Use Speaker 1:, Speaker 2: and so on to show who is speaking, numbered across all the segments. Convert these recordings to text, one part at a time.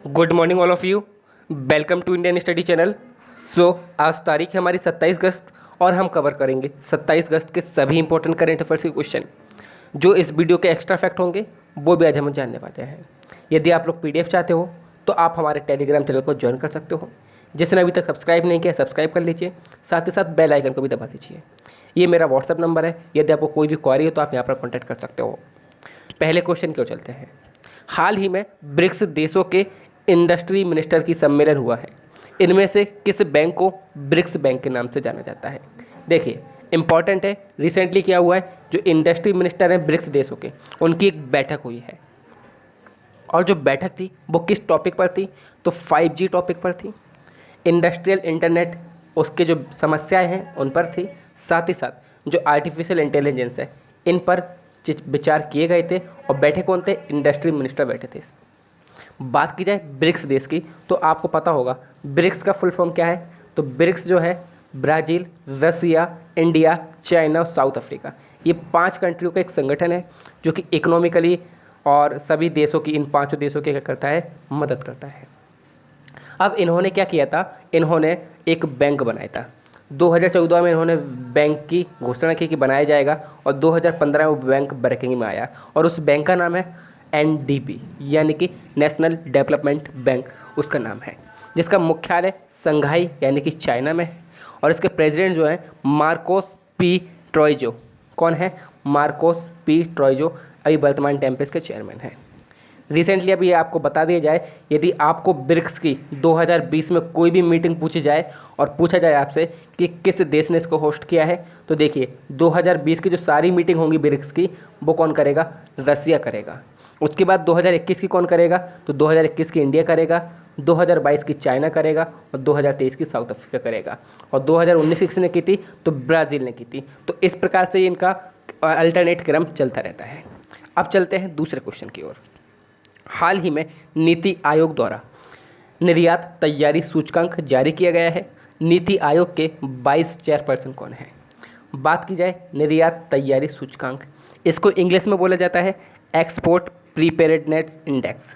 Speaker 1: Good morning all of you. Welcome to Indian study channel. आज तारीख है हमारी 27 अगस्त और हम कवर करेंगे 27 अगस्त के सभी इंपॉर्टेंट करेंट अफेयर्स के क्वेश्चन। जो इस वीडियो के एक्स्ट्रा फैक्ट होंगे वो भी आज हम जानने वाले हैं। यदि आप लोग PDF चाहते हो तो आप हमारे टेलीग्राम चैनल को ज्वाइन कर सकते हो। जिसने अभी तक सब्सक्राइब नहीं किया सब्सक्राइब कर लीजिए, साथ ही साथ बेल आइकन को भी दबा दीजिए। ये मेरा व्हाट्सअप नंबर है, यदि आपको कोई भी क्वारी हो तो आप यहाँ पर कॉन्टैक्ट कर सकते हो। पहले क्वेश्चन क्यों चलते हैं। हाल ही में ब्रिक्स देशों के इंडस्ट्री मिनिस्टर की सम्मेलन हुआ है। इनमें से किस बैंक को ब्रिक्स बैंक के नाम से जाना जाता है। देखिए इंपॉर्टेंट है, रिसेंटली क्या हुआ है, जो इंडस्ट्री मिनिस्टर हैं ब्रिक्स देशों के, उनकी एक बैठक हुई है। और जो बैठक थी वो किस टॉपिक पर थी, तो 5G टॉपिक पर थी। इंडस्ट्रियल इंटरनेट उसके जो समस्याएं हैं उन पर थी। साथ ही साथ जो आर्टिफिशियल इंटेलिजेंस है इन पर विचार किए गए थे। और बैठे कौन थे, इंडस्ट्री मिनिस्टर बैठे थे। बात की जाए ब्रिक्स देश की तो आपको पता होगा ब्रिक्स का फुल फॉर्म क्या है। तो ब्रिक्स जो है ब्राज़ील, रसिया, इंडिया, चाइना और साउथ अफ्रीका, ये 5 कंट्रियों का एक संगठन है जो कि इकोनॉमिकली और सभी देशों की, इन 5 देशों की क्या करता है, मदद करता है। अब इन्होंने क्या किया था, इन्होंने एक बैंक बनाया था। 2014 में इन्होंने बैंक की घोषणा की कि बनाया जाएगा और 2015 में वो बैंक वर्किंग में आया। और उस बैंक का नाम है NDB यानी कि नेशनल डेवलपमेंट बैंक उसका नाम है, जिसका मुख्यालय संघाई यानी कि चाइना में है। और इसके प्रेसिडेंट जो हैं मार्कोस पी ट्रॉयजो। कौन है, मार्कोस पी ट्रॉयजो अभी वर्तमान टाइम पे इसके चेयरमैन हैं। रिसेंटली अभी आपको बता दिया जाए, यदि आपको ब्रिक्स की 2020 में कोई भी मीटिंग पूछी जाए और पूछा जाए आपसे कि किस देश ने इसको होस्ट किया है, तो देखिए 2020 की जो सारी मीटिंग होंगी ब्रिक्स की वो कौन करेगा, रसिया करेगा। उसके बाद 2021 की कौन करेगा, तो 2021 की इंडिया करेगा, 2022 की चाइना करेगा और 2023 की साउथ अफ्रीका करेगा। और 2019 किसने की थी, तो ब्राज़ील ने की थी। तो इस प्रकार से इनका अल्टरनेट क्रम चलता रहता है। अब चलते हैं दूसरे क्वेश्चन की ओर। हाल ही में नीति आयोग द्वारा निर्यात तैयारी सूचकांक जारी किया गया है। नीति आयोग के 22 चेयरपर्सन कौन है। बात की जाए निर्यात तैयारी सूचकांक, इसको इंग्लिश में बोला जाता है एक्सपोर्ट प्रीपेरेडनेस इंडेक्स।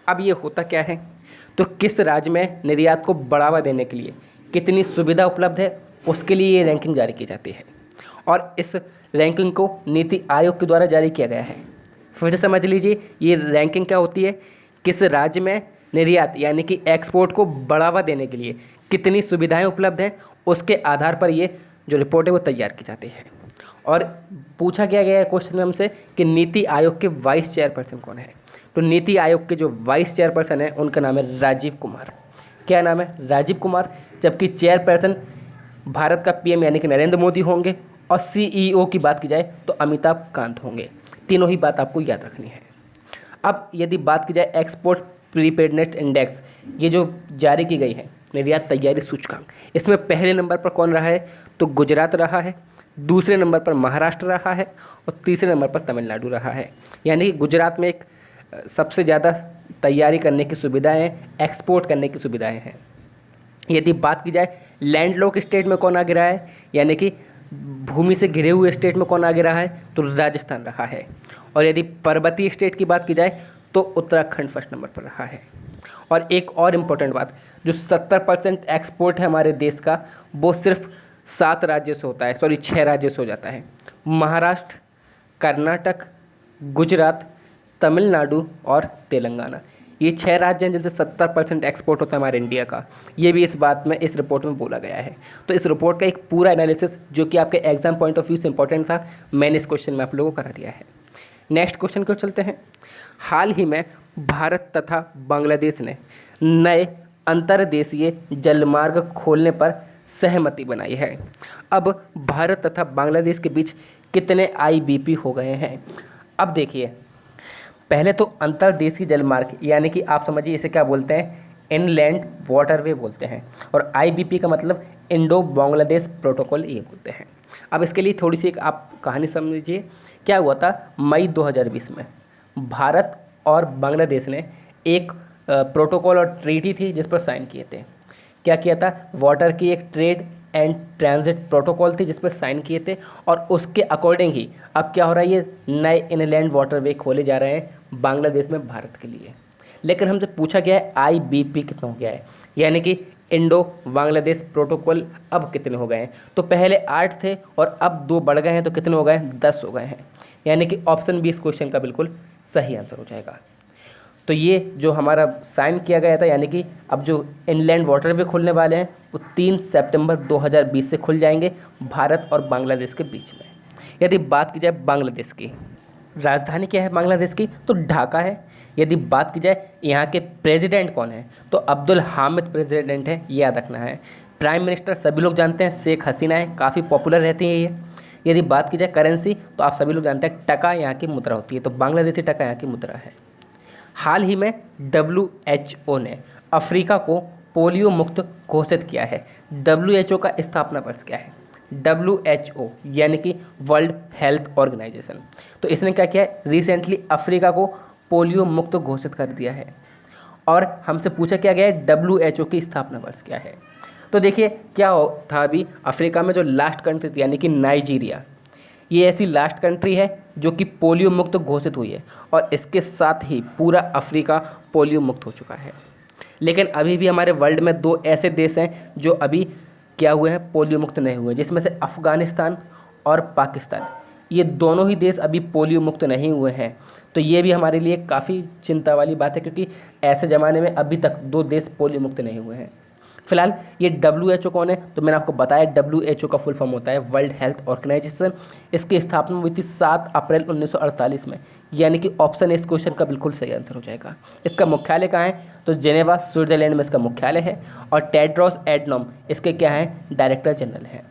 Speaker 1: अब ये होता क्या है, तो किस राज्य में निर्यात को बढ़ावा देने के लिए कितनी सुविधा उपलब्ध है उसके लिए ये रैंकिंग जारी की जाती है। और इस रैंकिंग को नीति आयोग के द्वारा जारी किया गया है। फिर से समझ लीजिए, ये रैंकिंग क्या होती है, किस राज्य में निर्यात यानी कि एक्सपोर्ट को बढ़ावा देने के लिए कितनी सुविधाएं उपलब्ध हैं, उसके आधार पर ये जो रिपोर्ट है वो तैयार की जाती है। और पूछा क्या गया है क्वेश्चन में हमसे कि नीति आयोग के वाइस चेयरपर्सन कौन है। तो नीति आयोग के जो वाइस चेयरपर्सन है उनका नाम है राजीव कुमार। क्या नाम है, राजीव कुमार। जबकि चेयरपर्सन भारत का PM यानी कि नरेंद्र मोदी होंगे। और CEO की बात की जाए तो अमिताभ कांत होंगे। तीनों ही बात आपको याद रखनी है। अब यदि बात की जाए एक्सपोर्ट प्रीपेडनेस इंडेक्स, ये जो जारी की गई है निर्यात तैयारी सूचकांक, इसमें पहले नंबर पर कौन रहा है, तो गुजरात रहा है, दूसरे नंबर पर महाराष्ट्र रहा है और तीसरे नंबर पर तमिलनाडु रहा है। यानी कि गुजरात में एक सबसे ज़्यादा तैयारी करने की सुविधाएं हैं, एक्सपोर्ट करने की सुविधाएं हैं। यदि बात की जाए लैंडलॉक स्टेट में कौन आगे रहा है, यानी कि भूमि से घिरे हुए स्टेट में कौन आगे रहा है, तो राजस्थान रहा है। और यदि पर्वतीय स्टेट की बात की जाए तो उत्तराखंड फर्स्ट नंबर पर रहा है। और एक और इम्पोर्टेंट बात, जो 70% एक्सपोर्ट है हमारे देश का, वो सिर्फ 7 राज्यों से होता है, 6 राज्यों से हो जाता है। महाराष्ट्र, कर्नाटक, गुजरात, तमिलनाडु और तेलंगाना, ये 6 राज्य हैं जिनसे 70% एक्सपोर्ट होता है हमारे इंडिया का। ये भी इस बात में, इस रिपोर्ट में बोला गया है। तो इस रिपोर्ट का एक पूरा एनालिसिस जो कि आपके एग्जाम पॉइंट ऑफ व्यू से इंपॉर्टेंट था, मैंने इस क्वेश्चन में आप लोगों को करा दिया है। नेक्स्ट क्वेश्चन को चलते हैं। हाल ही में भारत तथा बांग्लादेश ने नए अंतर्देशीय जलमार्ग खोलने पर सहमति बनाई है। अब भारत तथा बांग्लादेश के बीच कितने IBP हो गए हैं। अब देखिए, पहले तो अंतर्देशीय जलमार्ग यानी कि आप समझिए इसे क्या बोलते हैं, इनलैंड वाटरवे बोलते हैं। और IBP का मतलब इंडो बांग्लादेश प्रोटोकॉल ये बोलते हैं। अब इसके लिए थोड़ी सी एक आप कहानी समझिए। क्या हुआ था, मई 2020 में भारत और बांग्लादेश ने एक प्रोटोकॉल और ट्रीटी थी जिस पर साइन किए थे। क्या किया था, वाटर की एक ट्रेड एंड ट्रांजिट प्रोटोकॉल थी जिस पर साइन किए थे। और उसके अकॉर्डिंग ही अब क्या हो रहा है, ये नए इनलैंड वाटरवे खोले जा रहे हैं बांग्लादेश में भारत के लिए। लेकिन हमसे पूछा गया है IBP कितना हो गया है, यानी कि इंडो बांग्लादेश प्रोटोकॉल अब कितने हो गए हैं। तो पहले 8 थे और अब 2 बढ़ गए हैं, तो कितने हो गए हैं, 10 हो गए हैं, यानी कि ऑप्शन बी इस क्वेश्चन का बिल्कुल सही आंसर हो जाएगा। तो ये जो हमारा साइन किया गया था, यानी कि अब जो इनलैंड वाटर वे खुलने वाले हैं वो 3 सितंबर 2020 से खुल जाएंगे भारत और बांग्लादेश के बीच में। यदि बात की जाए बांग्लादेश की, राजधानी क्या है बांग्लादेश की, तो ढाका है। यदि बात की जाए यहाँ के प्रेसिडेंट कौन है, तो अब्दुल हामिद प्रेसिडेंट है, ये याद रखना है। प्राइम मिनिस्टर सभी लोग जानते हैं शेख हसीना है, काफ़ी पॉपुलर रहती है ये। यदि बात की जाए करेंसी, तो आप सभी लोग जानते हैं टका यहाँ की मुद्रा होती है, तो बांग्लादेशी टका यहाँ की मुद्रा है। हाल ही में WHO ने अफ्रीका को पोलियो मुक्त घोषित किया है। WHO का स्थापना वर्ष क्या है, WHO यानी कि वर्ल्ड हेल्थ ऑर्गेनाइजेशन। तो इसने क्या किया है, रिसेंटली अफ्रीका को पोलियो मुक्त घोषित कर दिया है। और हमसे पूछा क्या गया है, WHO की स्थापना वर्ष क्या है। तो देखिए क्या था, अभी अफ्रीका में जो लास्ट कंट्री थी यानी कि नाइजीरिया, ये ऐसी लास्ट कंट्री है जो कि पोलियो मुक्त घोषित हुई है, और इसके साथ ही पूरा अफ्रीका पोलियो मुक्त हो चुका है। लेकिन अभी भी हमारे वर्ल्ड में 2 ऐसे देश हैं जो अभी क्या हुए हैं, पोलियो मुक्त नहीं हुए, जिसमें से अफ़गानिस्तान और पाकिस्तान, ये दोनों ही देश अभी पोलियो मुक्त नहीं हुए हैं। तो ये भी हमारे लिए काफ़ी चिंता वाली बात है, क्योंकि ऐसे ज़माने में अभी तक 2 देश पोलियो मुक्त नहीं हुए हैं। फिलहाल ये WHO कौन है, तो मैंने आपको बताया WHO का फुल फॉर्म होता है वर्ल्ड हेल्थ ऑर्गेनाइजेशन। इसकी स्थापना हुई थी 7 अप्रैल 1948 में, यानी कि ऑप्शन इस क्वेश्चन का बिल्कुल सही आंसर हो जाएगा। इसका मुख्यालय कहाँ है, तो जेनेवा स्विट्जरलैंड में इसका मुख्यालय है, और टेड्रोस एडनॉम इसके क्या हैं, डायरेक्टर जनरल हैं।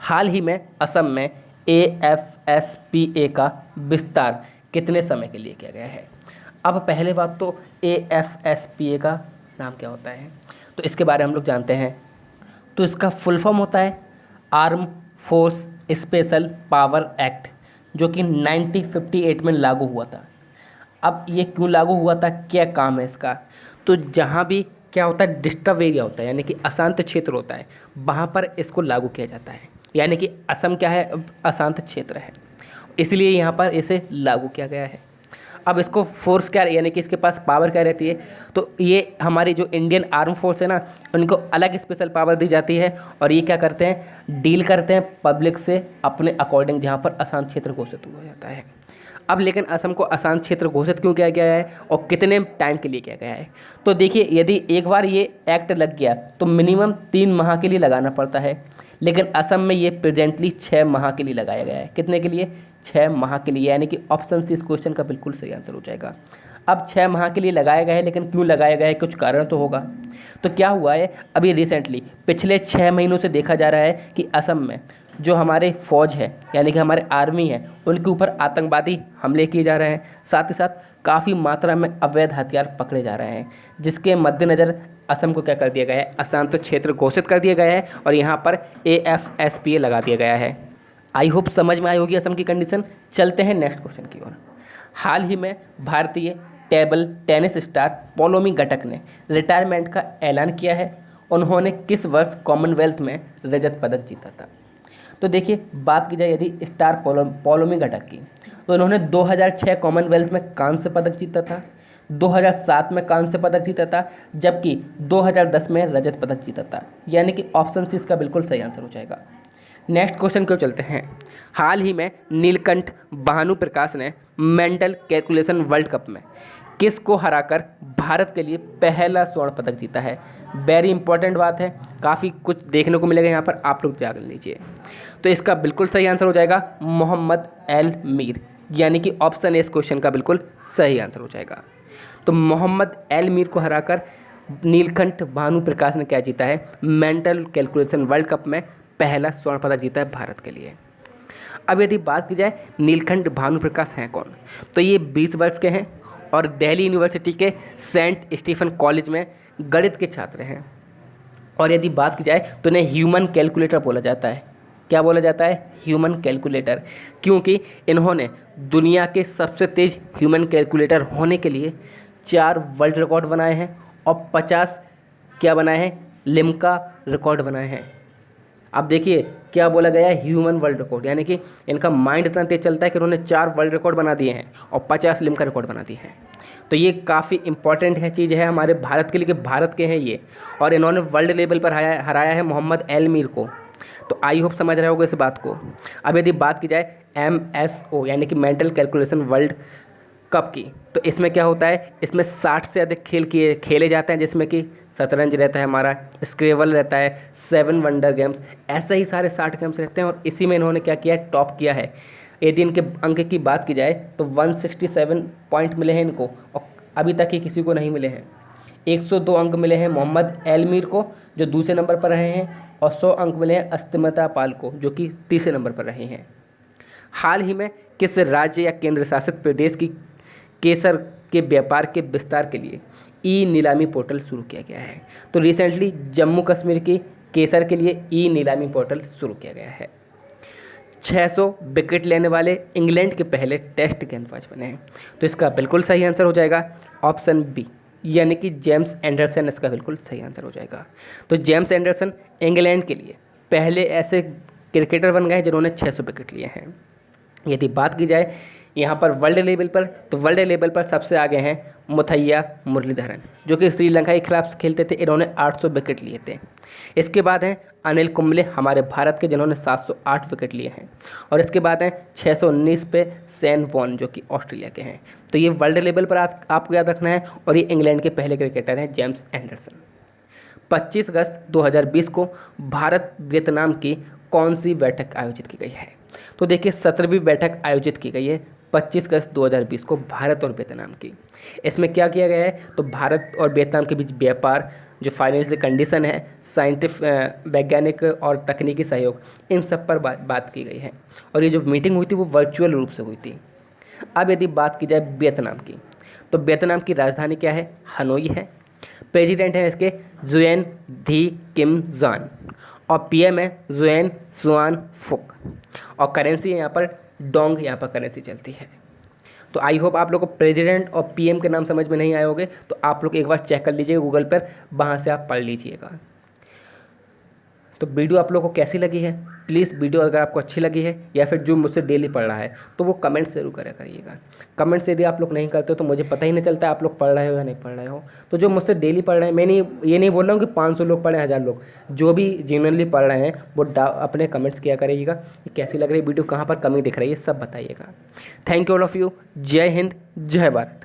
Speaker 1: हाल ही में असम में AFSPA का विस्तार कितने समय के लिए किया गया है। अब पहले बात तो AFSPA का नाम क्या होता है, तो इसके बारे में हम लोग जानते हैं। तो इसका फुल फॉर्म होता है arm force special power act, जो कि 1958 में लागू हुआ था। अब ये क्यों लागू हुआ था, क्या काम है इसका, तो जहाँ भी क्या होता है, डिस्टर्ब एरिया होता है यानी कि अशांत क्षेत्र होता है, वहाँ पर इसको लागू किया जाता है। यानी कि असम क्या है, अशांत क्षेत्र है, इसलिए यहाँ पर इसे लागू किया गया है। अब इसको फोर्स क्या, यानी कि इसके पास पावर क्या रहती है, तो ये हमारी जो इंडियन आर्म फोर्स है ना, उनको अलग स्पेशल पावर दी जाती है, और ये क्या करते हैं, डील करते हैं पब्लिक से अपने अकॉर्डिंग, जहाँ पर अशांत क्षेत्र घोषित हो जाता है। अब लेकिन असम को अशांत क्षेत्र घोषित क्यों किया गया है और कितने टाइम के लिए किया गया है, तो देखिए यदि एक बार ये एक्ट लग गया तो मिनिमम 3 माह के लिए लगाना पड़ता है, लेकिन असम में ये प्रेजेंटली 6 माह के लिए लगाया गया है। कितने के लिए, 6 माह के लिए, यानी कि ऑप्शन सी इस क्वेश्चन का बिल्कुल सही आंसर हो जाएगा। अब 6 माह के लिए लगाया गया है, लेकिन क्यों लगाया गया है, कुछ कारण तो होगा। तो क्या हुआ है, अभी रिसेंटली पिछले 6 महीनों से देखा जा रहा है कि असम में जो हमारे फौज है यानी कि हमारे आर्मी है, उनके ऊपर आतंकवादी हमले किए जा रहे हैं, साथ ही साथ काफ़ी मात्रा में अवैध हथियार पकड़े जा रहे हैं, जिसके मद्देनज़र असम को क्या कर दिया गया है, अशांत क्षेत्र घोषित कर दिया गया है, और यहाँ पर AFSPA लगा दिया गया है। आई होप समझ में आई होगी असम की कंडीशन। चलते हैं नेक्स्ट क्वेश्चन की ओर। हाल ही में भारतीय टेबल टेनिस स्टार पॉलोमी घटक ने रिटायरमेंट का ऐलान किया है। उन्होंने किस वर्ष कॉमनवेल्थ में रजत पदक जीता था। तो देखिए बात की जाए यदि स्टार पॉलोमी घटक की, तो उन्होंने 2006 कॉमनवेल्थ में कांस्य पदक जीता था, 2007 में कांस्य पदक जीता था, जबकि 2010 में रजत पदक जीता था, यानी कि ऑप्शन सी इसका बिल्कुल सही आंसर हो जाएगा। नेक्स्ट क्वेश्चन क्यों चलते हैं। हाल ही में नीलकंठ भानु प्रकाश ने मेंटल कैलकुलेशन वर्ल्ड कप में किसको हराकर भारत के लिए पहला स्वर्ण पदक जीता है। वेरी इंपॉर्टेंट बात है, काफ़ी कुछ देखने को मिलेगा यहाँ पर, आप लोग जान लीजिए। तो इसका बिल्कुल सही आंसर हो जाएगा मोहम्मद एल मीर, यानी कि ऑप्शन ए इस क्वेश्चन का बिल्कुल सही आंसर हो जाएगा। तो मोहम्मद एल मीर को हराकर नीलकंठ भानु प्रकाश ने क्या जीता है, मेंटल कैलकुलेशन वर्ल्ड कप में पहला स्वर्ण पदक जीता है भारत के लिए। अब यदि बात की जाए नीलकंठ भानु प्रकाश हैं कौन, तो ये 20 वर्ष के हैं और दिल्ली यूनिवर्सिटी के सेंट स्टीफन कॉलेज में गणित के छात्र हैं। और यदि बात की जाए तो इन्हें ह्यूमन कैलकुलेटर बोला जाता है। क्या बोला जाता है, ह्यूमन कैलकुलेटर, क्योंकि इन्होंने दुनिया के सबसे तेज़ ह्यूमन कैलकुलेटर होने के लिए 4 वर्ल्ड रिकॉर्ड बनाए हैं और 50 क्या बनाए हैं, लिम्का रिकॉर्ड बनाए हैं। अब देखिए क्या बोला गया है, ह्यूमन वर्ल्ड रिकॉर्ड, यानी कि इनका माइंड इतना तेज चलता है कि उन्होंने 4 वर्ल्ड रिकॉर्ड बना दिए हैं और 50 लिम्का रिकॉर्ड बना दिए हैं। तो ये काफ़ी इंपॉर्टेंट है चीज़ है हमारे भारत के लिए कि भारत के हैं ये, और इन्होंने वर्ल्ड लेवल पर हराया है मोहम्मद एलमीर को। तो आई होप समझ रहे होगे इस बात को। अब यदि बात की जाए MSO यानी कि मेंटल कैलकुलेशन वर्ल्ड कप की, तो इसमें क्या होता है, इसमें 60 से अधिक खेले जाते हैं, जिसमें कि शतरंज रहता है हमारा, स्क्रेबल रहता है, 7 वंडर गेम्स, ऐसे ही सारे 60 गेम्स रहते हैं। और इसी में इन्होंने क्या किया है, टॉप किया है। यदि इनके अंक की बात की जाए तो 167 पॉइंट मिले हैं इनको, और अभी तक ही किसी को नहीं मिले हैं। 102 अंक मिले हैं मोहम्मद एलमीर को जो दूसरे नंबर पर रहे हैं, और 100 अंक मिले हैं अस्तिमता पाल को जो कि तीसरे नंबर पर रहे हैं। हाल ही में किस राज्य या केंद्र शासित प्रदेश की केसर के व्यापार के विस्तार के लिए ई नीलामी पोर्टल शुरू किया गया है? तो रिसेंटली जम्मू कश्मीर की केसर के लिए ई नीलामी पोर्टल शुरू किया गया है। 600 विकेट लेने वाले इंग्लैंड के पहले टेस्ट गेंदबाज बने हैं। तो इसका बिल्कुल सही आंसर हो जाएगा ऑप्शन बी, यानी कि जेम्स एंडरसन इसका बिल्कुल सही आंसर हो जाएगा। तो जेम्स एंडरसन इंग्लैंड के लिए पहले ऐसे क्रिकेटर बन गए जिन्होंने 600 विकेट लिए हैं। यदि बात की जाए यहाँ पर वर्ल्ड लेवल पर, तो वर्ल्ड लेवल पर सबसे आगे हैं मुथैया मुरलीधरन जो कि श्रीलंका के खिलाफ खेलते थे, इन्होंने 800 विकेट लिए थे। इसके बाद हैं अनिल कुंबले हमारे भारत के जिन्होंने 708 विकेट लिए हैं। और इसके बाद हैं 619 पे सैन वॉन जो कि ऑस्ट्रेलिया के हैं। तो ये वर्ल्ड लेवल पर आपको याद रखना है। और ये इंग्लैंड के पहले क्रिकेटर हैं जेम्स एंडरसन। 25 अगस्त 2020 को भारत वियतनाम की कौन सी बैठक आयोजित की गई है? तो देखिए 17वीं बैठक आयोजित की गई है 25 अगस्त 2020 को भारत और वियतनाम की। इसमें क्या किया गया है, तो भारत और वियतनाम के बीच व्यापार, जो फाइनेंशियल कंडीशन है, वैज्ञानिक और तकनीकी सहयोग, इन सब पर बात की गई है। और ये जो मीटिंग हुई थी वो वर्चुअल रूप से हुई थी। अब यदि बात की जाए वियतनाम की, तो वियतनाम की राजधानी क्या है? हनोई है। प्रेसिडेंट हैं इसके जुएन धी किम जान, और PM है जुएन सुआन फुक, और करेंसी है यहाँ पर डोंग, यहाँ पर करेंसी चलती है। तो आई होप आप लोग को प्रेसिडेंट और PM के नाम समझ में नहीं आए होंगे, तो आप लोग एक बार चेक कर लीजिएगा गूगल पर, वहाँ से आप पढ़ लीजिएगा। तो वीडियो आप लोगों को कैसी लगी है? प्लीज़ वीडियो अगर आपको अच्छी लगी है या फिर जो मुझसे डेली पढ़ रहा है तो वो कमेंट ज़रूर करिएगा। कमेंट से यदि आप लोग नहीं करते हो तो मुझे पता ही नहीं चलता आप लोग पढ़ रहे हो या नहीं पढ़ रहे हो। तो जो मुझसे डेली पढ़ रहे हैं, मैं ये नहीं बोल रहा हूँ कि 500 लोग पढ़े 1000 लोग, जो भी जेन्युइनली पढ़ रहे हैं वो अपने कमेंट्स किया करिएगा कि कैसी लग रही है वीडियो, कहाँ पर कमी दिख रही है, सब बताइएगा। Thank you all of you. जय हिंद, जय भारत।